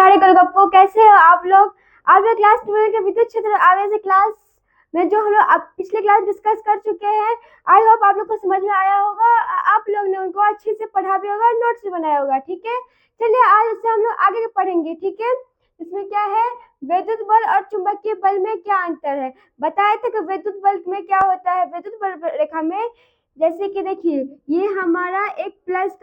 प्यारे गोलगप्पो, कैसे हो आप लोग। आप लोग क्लास 12 के विद्युत क्षेत्र आवेश क्लास में जो हम लोग पिछले क्लास डिस्कस कर चुके हैं। आई होप आप लोग को समझ में आया होगा। आप लोग ने उनको अच्छे से पढ़ा भी होगा, नोट्स भी बनाया होगा। ठीक है, चलिए आज से हम लोग आगे पढ़ेंगे। ठीक है, इसमें क्या है, विद्युत बल और चुंबकीय बल में क्या अंतर है। बताए थे कि विद्युत बल में क्या होता है। विद्युत बल रेखा में जैसे कि देखिए, ये हमारा एक प्लस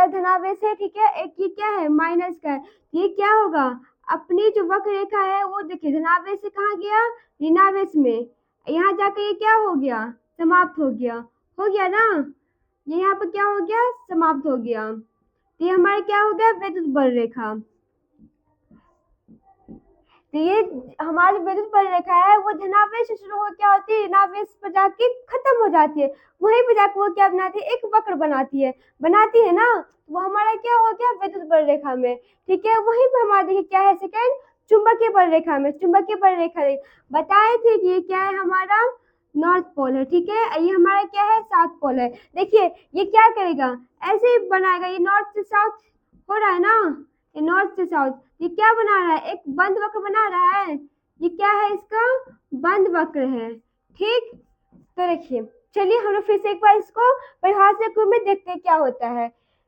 धनावेश है। ठीक है, एक ये क्या है, माइनस का है। ये क्या होगा, अपनी जो वक्र रेखा है वो देखिए धनावेश से कहाँ गया, ऋणावेश में। यहाँ जाकर ये क्या हो गया, समाप्त हो गया ना। ये यहाँ पर क्या हो गया, समाप्त हो गया। तो ये हमारा क्या हो गया, विद्युत बल रेखा। तो ये हमारी विद्युत बल रेखा है, वो धनावेश से शुरू हो क्या होती है, ऋणावेश पर जाके खत्म हो जाती है। वहीं पे जाकर वो क्या बनाती है, एक वक्र बनाती है ना। वो हमारा क्या हो गया, विद्युत बल रेखा में। ठीक है, वहीं पे हमारा देखिए क्या है, सेकंड चुंबकीय बल रेखा में। चुंबकीय बल रेखा बताए थे कि ये क्या है, हमारा नॉर्थ पोल है। ठीक है, ये हमारा क्या है, साउथ पोल है। देखिए ये क्या करेगा, ऐसे ही बनाएगा। ये नॉर्थ से साउथ हो रहा है ना, ये नॉर्थ से साउथ। ये क्या बना रहा है, एक बंद वक्र बना रहा है। ये क्या है, इसका बंद वक्र है। ठीक, तो देखिए चलिए हम लोग फिर से एक बार इसको परिभाषा के रूप में देखते हैं क्या होता है।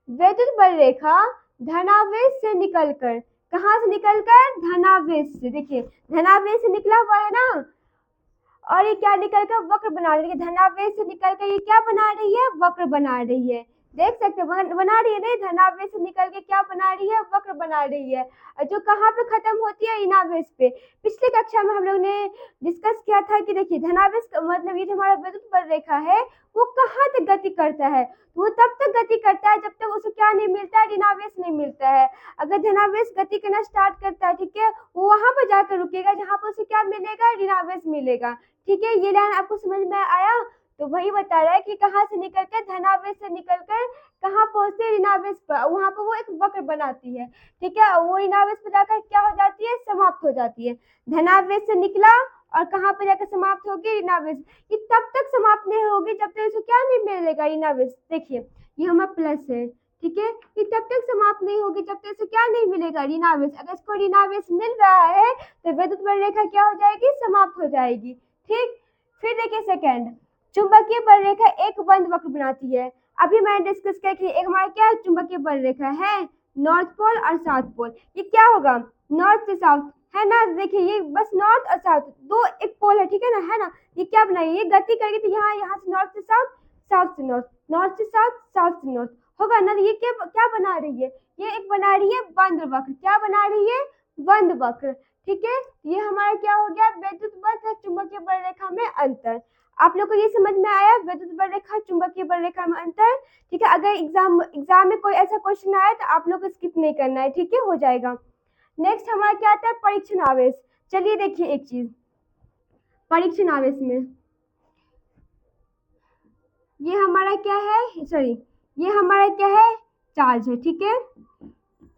विद्युत बल रेखा धनावेश से निकलकर, कहाँ से निकलकर, धनावेश से। देखिए धनावेश से निकला हुआ है ना, और ये क्या निकल कर वक्र बना रही है। धनावेश से निकल कर ये क्या बना रही है, वक्र बना रही है। देख सकते हैं बना रही है नहीं, धनावेश से निकल के क्या बना रही है, वक्र बना रही है। जो कहाँ पे खत्म होती है, ऋणावेश पे। पिछले कक्षा में हम लोग ने डिस्कस किया था कि देखिए धनावेश का मतलब ये जो हमारा विद्युत बल रेखा है वो कहाँ तक गति करता है। वो तब तक गति करता है जब तक उसे क्या नहीं मिलता है, ऋणावेश नहीं मिलता है। अगर धनावेश गति करना स्टार्ट करता है, ठीक है, वो वहां पर जाकर रुकेगा जहां पर उसे क्या मिलेगा, ऋणावेश मिलेगा। ठीक है, ये लाइन आपको समझ में आया। तो वही बता रहा है कि कहाँ से निकलकर, धनावेश से निकलकर कहाँ पहुंचते हैं, ऋणावेश पर। वहां पर वो एक वक्र बनाती है। ठीक है, वो ऋणावेश पर जाकर क्या हो जाती है, समाप्त हो जाती है। धनावेश से निकला और कहाँ पे जाकर समाप्त होगी, ऋणावेश। ये तब तक समाप्त नहीं होगी जब तक इसको क्या नहीं मिलेगा, ऋणावेश। देखिए ये हमारा प्लस है। ठीक है, ये तब तक समाप्त नहीं होगी जब तक इसे क्या नहीं मिलेगा, ऋणावेश। अगर इसको ऋणावेश मिल रहा है तो विद्युत बल रेखा क्या हो जाएगी, समाप्त हो जाएगी। ठीक, फिर देखिए सेकंड, चुंबकीय बल रेखा एक बंद वक्र बनाती है। अभी मैंने डिस्कस किया कि एक हमारा क्या चुंबकीय बल रेखा है, नॉर्थ पोल और साउथ पोल। ये क्या होगा, नॉर्थ से साउथ है ना। देखिए ये बस नॉर्थ और साउथ दो एक पोल है। ठीक है ना। ये क्या बनाई, ये गति करेगी तो यहाँ से नॉर्थ से साउथ, साउथ से नॉर्थ, नॉर्थ से साउथ, साउथ से नॉर्थ होगा ना। ये क्या बना रही है, ये एक बना रही है बंद वक्र। क्या बना रही है, बंद वक्र। ठीक है, ये हमारा क्या हो गया, विद्युत बल तथा चुंबकीय बल रेखा में अंतर। आप लोग को ये समझ में आया, विद्युत बल रेखा चुंबकीय बल रेखा में अंतर। ठीक है, अगर एग्जाम में कोई ऐसा क्वेश्चन आया तो आप लोग को स्किप नहीं करना है। ठीक है, हो जाएगा। नेक्स्ट हमारा क्या आता है, परीक्षण आवेश। चलिए देखिए एक चीज, परीक्षण आवेश में ये हमारा क्या है, सॉरी ये हमारा क्या है, चार्ज है। ठीक है,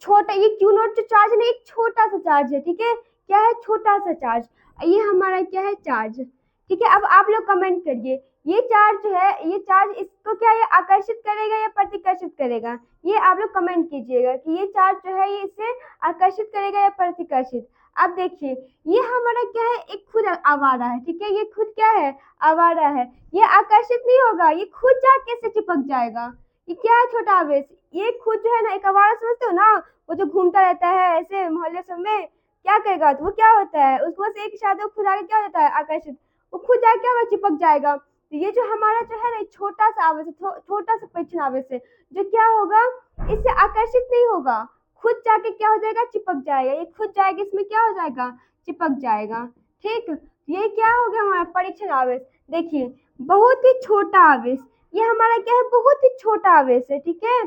छोटा, ये क्यू नॉट जो चार्ज नहीं, एक छोटा सा चार्ज है। ठीक है, क्या है, छोटा सा चार्ज। ये हमारा क्या है, चार्ज। ठीक है, अब आप लोग कमेंट करिए, ये चार्ज जो है, ये चार्ज इसको क्या ये आकर्षित करेगा या प्रतिकर्षित करेगा। ये आप लोग कमेंट कीजिएगा कि ये चार्ज जो है ये इसे आकर्षित करेगा या प्रतिकर्षित। अब देखिए ये हमारा क्या है, एक खुद आवारा है। ठीक है, ये खुद क्या है, आवारा है। ये आकर्षित नहीं होगा, ये खुद जाके से चिपक जाएगा। ये क्या है, छोटा आवेश। ये खुद जो है ना, एक आवारा समझते हो ना, वो जो घूमता रहता है ऐसे मोहल्ले सब में, क्या करेगा तो वो क्या होता है, उसको बस एक शायद खुद आगे क्या होता है, आकर्षित। वो खुद जाके क्या होगा, चिपक जाएगा। तो ये जो हमारा जो है ना, छोटा सा आवेश है, छोटा सा परीक्षण आवेश है, जो क्या होगा, इससे आकर्षित नहीं होगा, खुद जाके क्या हो जाएगा, चिपक जाएगा। ये खुद जाएगा, इसमें क्या हो जाएगा, चिपक जाएगा। ठीक, ये क्या हो गया हमारा परीक्षण आवेश। देखिए बहुत ही छोटा आवेश, ये हमारा क्या है, बहुत ही छोटा आवेश है। ठीक है,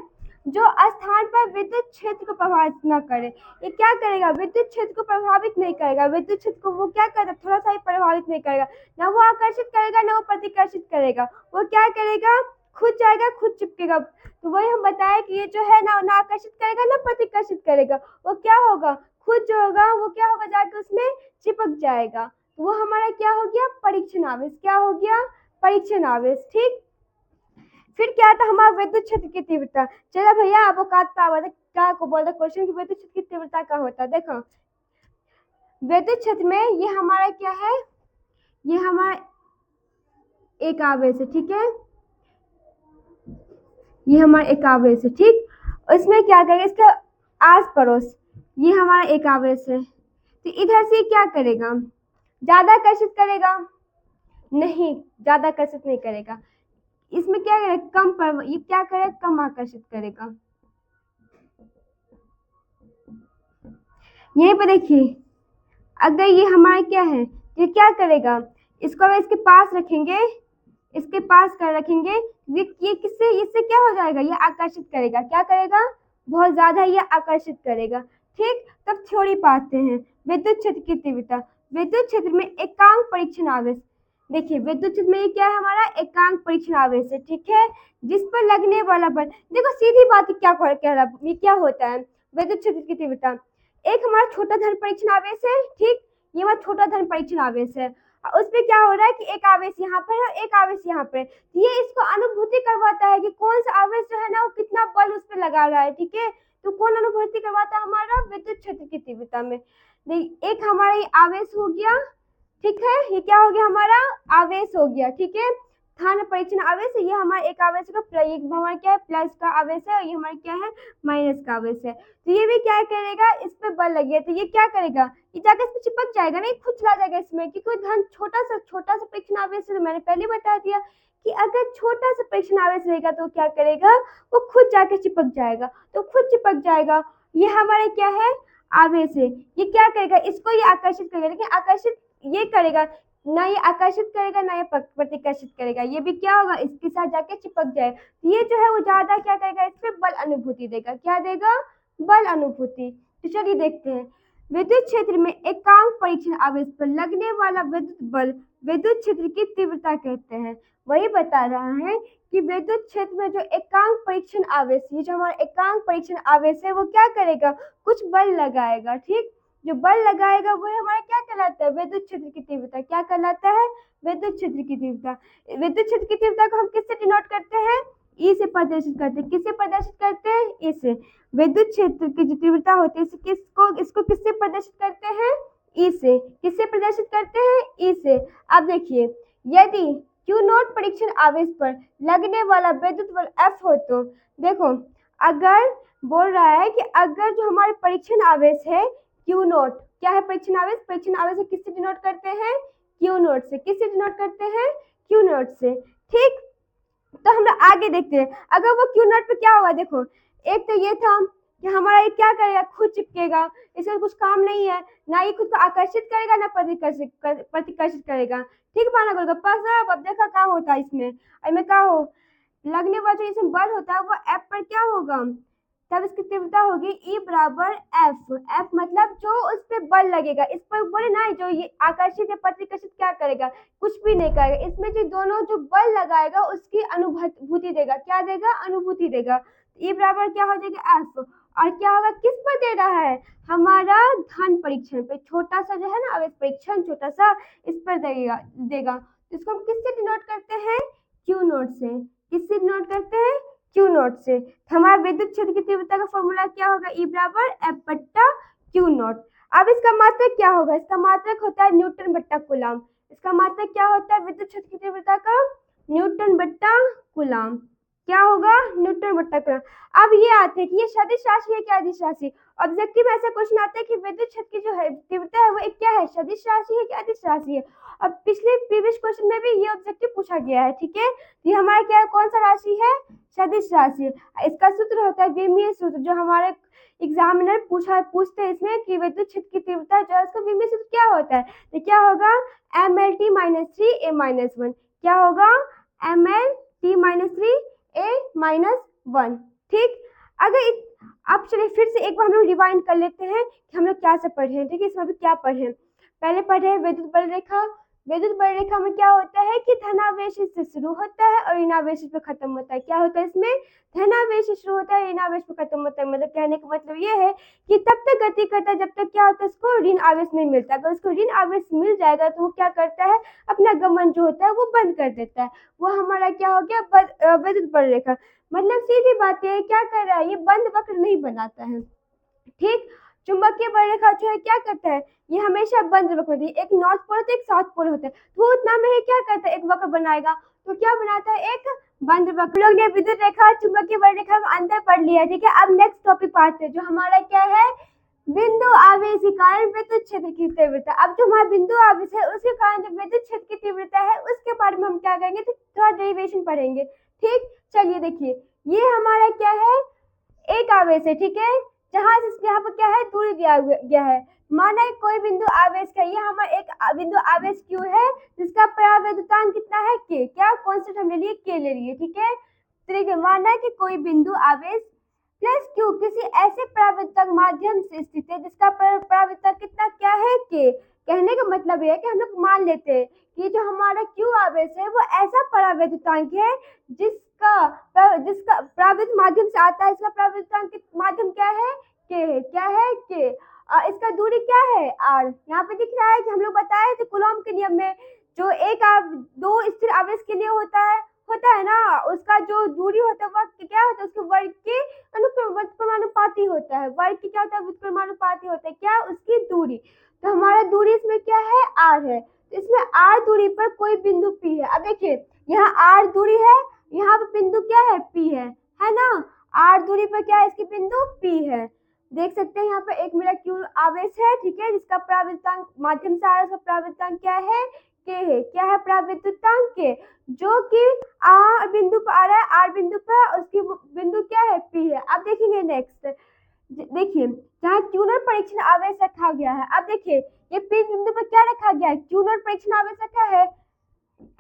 जो स्थान पर विद्युत क्षेत्र को प्रभावित न करे। ये क्या करेगा, विद्युत क्षेत्र को प्रभावित नहीं करेगा। विद्युत क्षेत्र को वो क्या करेगा, थोड़ा सा ही प्रभावित नहीं करेगा। ना वो आकर्षित करेगा, ना वो प्रतिकर्षित करेगा। वो क्या करेगा, खुद जाएगा, खुद चिपकेगा। तो वही हम बताए कि ये जो है ना आकर्षित करेगा ना प्रतिकर्षित करेगा। वो क्या होगा, खुद जो होगा वो क्या होगा, जाके उसमें चिपक जाएगा। तो वो हमारा क्या हो गया, परीक्षण आवेश। क्या हो गया, परीक्षण आवेश। ठीक, फिर क्या था हमारा विद्युत क्षेत्र की तीव्रता। चलो भैया अब औकात पे आवाज क्या को बोलते हैं क्वेश्चन की विद्युत क्षेत्र की तीव्रता क्या होता है। देखो विद्युत क्षेत्र में ये हमारा क्या है, ये हमारा एक आवेश है, ठीक है, ये हमारा एक आवेश है, ठीक। इसमें क्या करेगा, इसका आस पड़ोस ये हमारा एक आवेश है, तो इधर से क्या करेगा, ज्यादा आकर्षित करेगा, नहीं ज्यादा आकर्षित नहीं करेगा। इसमें क्या करेगा, कम पर ये क्या करेगा, कम आकर्षित करेगा। यहीं पे देखिए अगर ये हमारा क्या है, ये क्या करेगा, इसको अगर इसके पास रखेंगे, इसके पास कर रखेंगे, ये किससे, इससे क्या हो जाएगा, ये आकर्षित करेगा, क्या करेगा, बहुत ज्यादा ये आकर्षित करेगा, ठीक। तब थ्योरी पाते हैं विद्युत क्षेत्र की तीव्रता। विद्युत क्षेत्र में एकांक परीक्षण आवेश, देखिए विद्युत क्षेत्र में ये क्या है, हमारा एकांक परीक्षण आवेश है, ठीक है, जिस पर लगने वाला बल, देखो सीधी बात क्या कह रहा, ये क्या होता है विद्युत क्षेत्र की तीव्रता, एक हमारा छोटा धन परीक्षण आवेश है, ठीक, ये हमारा छोटा धन परीक्षण आवेश है, उसमें क्या हो रहा है कि एक आवेश यहाँ पर है, एक आवेश यहाँ पर, ये इसको अनुभूति करवाता है कि कौन सा आवेश जो है ना वो कितना बल उस पर लगा रहा है, ठीक है। तो कौन अनुभूति करवाता है, हमारा विद्युत क्षेत्र की तीव्रता में। एक हमारा ये आवेश हो गया, ठीक है, ये क्या हो गया, हमारा आवेश हो गया, ठीक है, स्थान परीक्षण आवेश है, ये हमारा एक आवेश का ये हमारा क्या है, प्लस का आवेश है, और ये हमारा क्या है, माइनस का आवेश है। तो ये भी क्या करेगा, इस पे बल लगे तो ये क्या करेगा, ये जाकर इस पे चिपक जाएगा, नहीं खुद चला जाएगा इसमें, क्योंकि धन छोटा सा परीक्षण आवेश है, तो मैंने पहले बता दिया कि अगर छोटा सा परीक्षण आवेश रहेगा तो क्या करेगा, वो खुद जाके चिपक जाएगा, तो खुद चिपक जाएगा। ये हमारा क्या है, आवेश है, ये क्या करेगा, इसको ये आकर्षित करेगा, लेकिन आकर्षित ये करेगा ना, ये आकर्षित करेगा ना ये प्रतिकर्षित करेगा, ये भी क्या होगा, इसके साथ जाके चिपक जाए, ये जो है वो ज्यादा क्या करेगा, इस पे बल अनुभूति देगा, क्या देगा, बल अनुभूति। तो चलिए देखते हैं विद्युत क्षेत्र में एकांक परीक्षण आवेश पर लगने वाला विद्युत बल विद्युत क्षेत्र की तीव्रता कहते हैं। वही बता रहा है कि विद्युत क्षेत्र में जो एकांक परीक्षण आवेश, ये जो हमारा एकांक परीक्षण आवेश है वो क्या करेगा, कुछ बल लगाएगा, ठीक, जो बल लगाएगा वो हमारा क्या कहलाता है, विद्युत क्षेत्र की तीव्रता, क्या कहलाता है, विद्युत क्षेत्र की तीव्रता। विद्युत क्षेत्र की तीव्रता को हम किससे डिनोट करते हैं, ई से प्रदर्शित करते हैं, किससे प्रदर्शित करते हैं, ई से। विद्युत क्षेत्र की जो तीव्रता होती है इसको किससे प्रदर्शित करते हैं, ई से, किससे प्रदर्शित करते हैं, ई से। अब देखिए यदि क्यू नॉट परीक्षण आवेश पर लगने वाला विद्युत बल एफ हो तो देखो, अगर बोल रहा है कि अगर जो हमारे परीक्षण आवेश है क्यू नॉट, क्या है परीक्षण आवेश, परीक्षण आवेश किससे डिनोट करते हैं, क्यू नॉट से, किससे डिनोट करते हैं, क्यू नॉट से, ठीक। तो हम लोग आगे देखते हैं, अगर वो क्यू नॉट पे क्या होगा, देखो एक तो ये था कि हमारा ये क्या करेगा, खुद चिपकेगा, इसका कुछ काम नहीं है, ना ये खुद को आकर्षित करेगा ना प्रतिकर्षित करेगा, ठीक माना गोलगप्पा साहब। अब देखा क्या होता है इसमें क्या हो, लगने वाला जो इसमें बल होता है वो एफ पर क्या होगा, तब इसकी तीव्रता होगी E बराबर एफ मतलब जो उस पर बल लगेगा, इस पर बोले ना जो ये आकर्षित या प्रतिकर्षित क्या करेगा, कुछ भी नहीं करेगा, इसमें जो दोनों जो बल लगाएगा उसकी अनुभूति देगा, क्या देगा, अनुभूति देगा। E बराबर क्या हो जाएगा एफ, और क्या होगा, किस पर दे रहा है, हमारा धन परीक्षण पे, छोटा सा जो है ना आवेश परीक्षण छोटा सा, इस पर देगा। इसको हम किससे डिनोट करते हैं, क्यू नॉट से, किससे डिनोट करते हैं, क्यू नॉट से। हमारा विद्युत क्षेत्र की तीव्रता का फॉर्मूला क्या होगा, ई बराबर एफ बट्टा क्यू नॉट। अब इसका मात्रक क्या होगा, इसका मात्रक होता है न्यूटन बट्टा कूलाम, इसका मात्रक क्या होता है विद्युत क्षेत्र की तीव्रता का, न्यूटन बट्टा कूलाम, क्या होगा, न्यूटन बट्टा कूलाम। अब ये आते हैं कि ये सदिश राशि है क्या अदिश राशि, ऑब्जेक्टिव ऐसा क्वेश्चन आता है कि विद्युत क्षेत्र की जो है तीव्रता है वो एक क्या है, सदिश राशि है कि अदिश राशि है। अब पिछले प्रीवियस क्वेश्चन में भी ये ऑब्जेक्टिव पूछा गया है, ठीक है, ये हमारा क्या है, कौन सा राशि है, सदिश राशि। इसका सूत्र होता है विमीय सूत्र, जो हमारे एग्जामिनर पूछते हैं इसमें कि विद्युत क्षेत्र की तीव्रता जो है उसका विमीय सूत्र क्या होता है, तो क्या होगा, MLT माइनस 3 A माइनस 1, क्या होगा, MLT माइनस 3 A माइनस 1, ठीक। अगर अब चलिए फिर से एक बार हम लोग रिवाइंड कर लेते हैं कि हम लोग क्या से पढ़े हैं, ठीक है, इसमें अभी क्या पढ़े, पहले पढ़े विद्युत बल रेखा, विद्युत बलरेखा में क्या होता है कि धनावेश से शुरू होता है और ऋणावेश पे खत्म होता है। क्या होता है इसमें? धनावेश से शुरू होता है, ऋणावेश पे खत्म होता है। मतलब कहने का मतलब ये है कि तब तक गति करता है जब तक क्या होता है, उसको ऋण आवेश नहीं मिलता। अगर उसको ऋण आवेश मिल जाएगा तो वो क्या करता है, अपना गमन जो होता है वो बंद कर देता है। वो हमारा क्या हो गया, विद्युत बलरेखा। मतलब सीधी बात है, क्या कर रहा है, ये बंद वक्र नहीं बनाता है। ठीक। चुंबकीय बलरेखा जो है क्या करता है, ये हमेशा बंद वक्र होती है। एक नॉर्थ पोल होता है, एक साउथ पोल होता है, तो उतना में ही क्या करता है, एक वक्र बनाएगा। तो क्या बनाता है, एक बंद वक्र। लोग ने विद्युत रेखा चुंबकीय बलरेखा में अंतर पढ़ लिया। ठीक है, अब नेक्स्ट टॉपिक पे आते हैं, जो हमारा क्या है, बिंदु आवेश के कारण विद्युत क्षेत्र की तीव्रता। अब जो हमारा बिंदु आवेश है उसके कारण जो विद्युत क्षेत्र की तीव्रता है उसके बारे में हम क्या करेंगे, तो थोड़ा डेरिवेशन पढ़ेंगे। ठीक, चलिए देखिए, ये हमारा क्या है, एक आवेश है। ठीक है, जहां से यहाँ पर क्या है, दूरी दिया गया है। माना है कोई बिंदु आवेश का, ये हमारा एक बिंदु आवेश क्यू है जिसका परावैद्युतांक कितना है, के। क्या कांस्टेंट हम ले लिए, के ले लिए। ठीक है, तो देखिए, माना है कि कोई बिंदु आवेश प्लस क्यू किसी ऐसे परावैद्युतांक माध्यम से स्थित है जिसका परावैद्युतांक कितना क्या है, के। कहने का मतलब यह है कि हम लोग मान लेते हैं कि जो हमारा क्यू आवेश है वो ऐसा परावैद्युतांक है जिसका परावैद्युत माध्यम से आता है। इसका परावैद्युतांक माध्यम क्या है, के है। क्या है, के। इसका दूरी क्या है, आर। यहाँ पे दिख रहा है कि हम लोग बताए थे कूलॉम के नियम में, जो दो स्थिर आवेश के लिए होता है ना, उसका जो दूरी होता है वह क्या होता है, उसके वर्ग के व्युत्क्रमानुपाती होता है। वर्ग की क्या होता है, व्युत्क्रमानुपाती होता है, क्या, उसकी दूरी। तो हमारा दूरी इसमें क्या है, आर है। तो इसमें आर दूरी पर कोई बिंदु पी है। अब देखिए, यहाँ आर दूरी है, यहाँ पे बिंदु क्या है, पी है ना। आर दूरी पर क्या है, इसकी बिंदु पी है। देख सकते हैं यहाँ पे एक मेरा क्यू आवेश है। ठीक है, जिसका परावैद्युतांक माध्यम से आ रहा है, उसका परावैद्युतांक क्या है, के है। क्या है, परावैद्युतांक के, जो कि आर बिंदु पर आ रहा है, आर बिंदु पर, उसकी बिंदु क्या है, पी है। अब देखेंगे नेक्स्ट, देखिए, जहाँ क्यू नॉट परीक्षण आवेश रखा गया है। अब देखिए, ये पी बिंदु पर क्या रखा गया है, क्यू नॉट परीक्षण आवेश रखा है।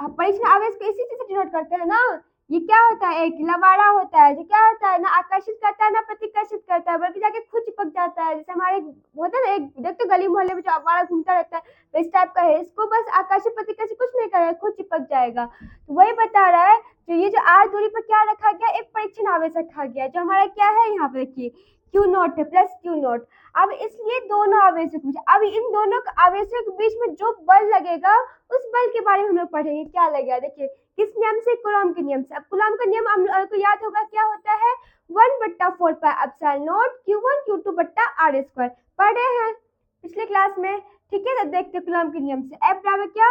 परीक्षण आवेश को इसी चीज से डिनोट करते हैं ना। ये क्या होता है, एक लवाड़ा होता है, जो क्या होता है, ना आकर्षित करता है ना प्रतिकर्षित करता है, बल्कि जाके खुद चिपक जाता है। जैसे हमारे होता है ना, एक देख तो गली मोहल्ले में जो आवारा घूमता रहता है, तो इस टाइप का है। इसको बस आकर्षित प्रतिकर्षित कुछ नहीं करेगा, खुद चिपक जाएगा। तो वही बता रहा है, जो ये जो आर दूरी पर क्या रखा गया, एक परीक्षण आवेश रखा गया, जो हमारा क्या है, यहाँ पे देखिए, क्यू नॉट है प्लस क्यू नॉट। अब इसलिए दोनों आवेशों के बीच, अब इन दोनों आवेशों के बीच में जो बल लगेगा, उस बल के बारे में हम लोग पढ़ेंगे। क्या लगेगा, देखिए, किस नियम से, कूलॉम के नियम से। अब कूलॉम का नियम हम लोग को याद होगा, क्या होता है, 1/4πε0 Q1Q2/r²। पढ़े हैं पिछले क्लास में। ठीक है, तो देखते कूलॉम के नियम से, F बराबर क्या,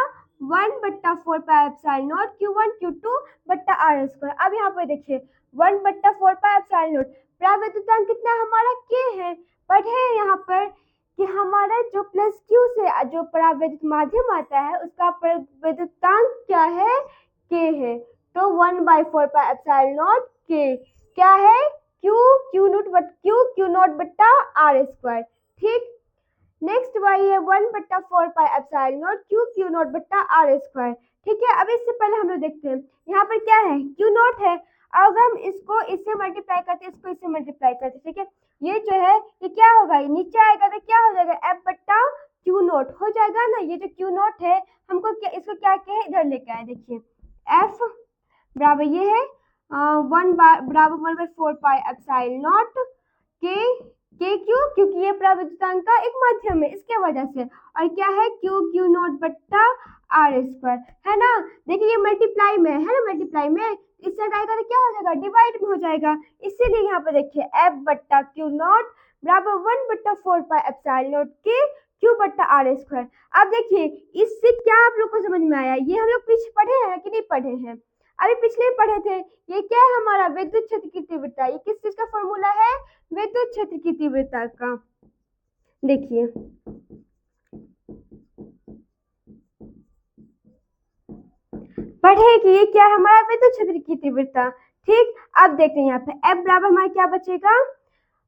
1/4πε0 Q1Q2/r²। अब यहाँ पे देखिए, 1/4πε0 परावैद्युतांक कितना हमारा, के है। पढ़े हैं यहाँ पर कि हमारा जो प्लस क्यू से जो परावैद्युत माध्यम आता है उसका परावैद्युतांक क्या है, के है। तो 1/4πε0 के क्या है, Q Q0/r²। ठीक, नेक्स्ट वही है 1/4πε0 Q Q0/r²। ठीक है, अब इससे पहले हम लोग देखते हैं यहाँ पर क्या है, क्यू नॉट है। अगर हम इसको इससे मल्टीप्लाई करते हैं, इसको इससे मल्टीप्लाई करते हैं, ठीक है, ये जो है ये क्या होगा, ये नीचे आएगा तो क्या हो जाएगा, F/Q0 हो जाएगा ना। ये जो क्यू नॉट है, हमको क्या, इसको क्या है, इधर लेके आए। देखिए, F बराबर ये है 1/4πε0 क्योंकि ये परावैद्युतांक का एक माध्यम है, इसके वजह से। और क्या है, Q Q0/r², है ना। देखिए, ये मल्टीप्लाई में है ना, मल्टीप्लाई में इस साइड आएगा तो क्या हो जाएगा, डिवाइड में हो जाएगा। इसीलिए यहाँ पे देखिए F/Q0 बराबर 1/4πε0 के Q/r²। अब देखिए, इससे क्या आप लोग को समझ में आया, ये हम लोग पीछे पढ़े हैं कि नहीं पढ़े हैं, अभी पिछले पढ़े थे। ये क्या है हमारा, विद्युत क्षेत्र की तीव्रता। ये किस चीज का फॉर्मूला है, विद्युत क्षेत्र की तीव्रता का। देखिए, पढ़े कि ये क्या है हमारा, विद्युत क्षेत्र की तीव्रता। ठीक, अब देखते हैं यहाँ पे F बराबर हमारा क्या बचेगा,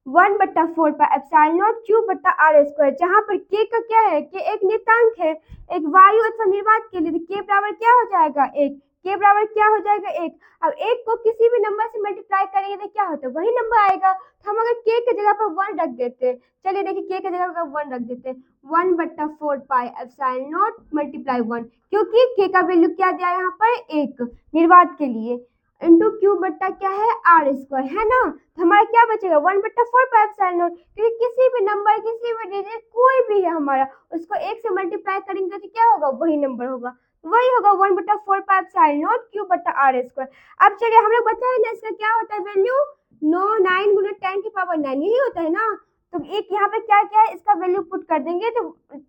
1/4πε0 Q/r², जहां पर K का क्या है, K एक नियतांक है, एक वायु अथवा निर्वात के लिए। K बराबर क्या हो जाएगा, एक। के बराबर क्या हो जाएगा 1। अब 1 को किसी भी नंबर से मल्टीप्लाई करेंगे तो क्या होता है, वही नंबर आएगा। तो हम अगर के की जगह पर 1 रख देते हैं, चलिए देखिए के की जगह पर 1 रख देते हैं, 1/4 पाई एप्सिलॉन नॉट मल्टीप्लाई 1, क्योंकि के का वैल्यू क्या दिया है यहाँ पर 1 निर्वात के लिए, इंटू क्यू बट्टा क्या है आर स्क्वायर, है ना। तो हमारा क्या बचेगा 1/4 पाई एप्सिलॉन नॉट, क्योंकि किसी भी नंबर किसी भी डिजिट कोई भी है हमारा, उसको 1 से मल्टीप्लाई करेंगे तो क्या होगा, वही नंबर होगा, वही होगा 1/4 पाई एप्सिलॉन नॉट क्यू बट्टा आर स्क्वायर। अब चलिए हम लोग बताए ना इसका क्या होता है वैल्यू, 9 गुना 10 की पावर 9 यही होता है ना। तो एक यहाँ पे क्या क्या है, इसका वैल्यू पुट कर देंगे, तो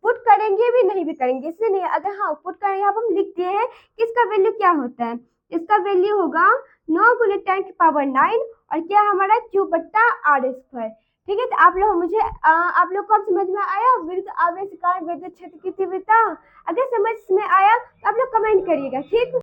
पुट करेंगे भी नहीं भी करेंगे इसलिए नहीं, अगर हाँ पुट करेंगे, यहाँ पर हम लिख दिए हैं कि इसका वैल्यू क्या होता है, इसका वैल्यू होगा 9 गुना 10 की पावर 9 और क्या हमारा क्यू बट्टा आर स्क्वायर। ठीक है, तो आप लोग मुझे आप लोग को अब समझ में आया विद्युत आवेश के कारण विद्युत क्षेत्र की तीव्रता। अगर समझ में आया तो आप लोग कमेंट करिएगा, ठीक।